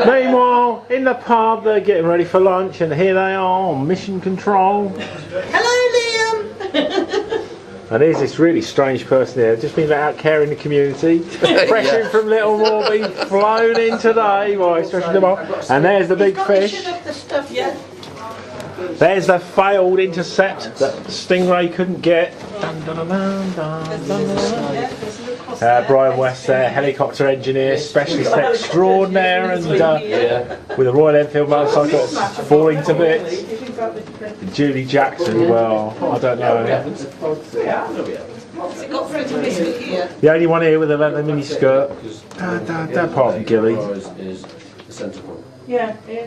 Meanwhile, in the pub, they're getting ready for lunch, and here they are on mission control. Hello, Liam! And here's this really strange person here, just been let out caring the community. Fresh in from Littlemore, being flown in today by Special Demand. And there's the big fish. The stuff yet. There's the failed intercept that Stingray couldn't get. Dun, dun, dun, dun, dun, dun, dun. Brian West there, helicopter engineer, specialist extraordinaire, and with a Royal Enfield motorcycle that's falling to bits. Julie Jackson, well, I don't know. Has it got fruit and biscuit here? The only one here with a leather mini skirt. Apart from Gilly. Yeah, yeah.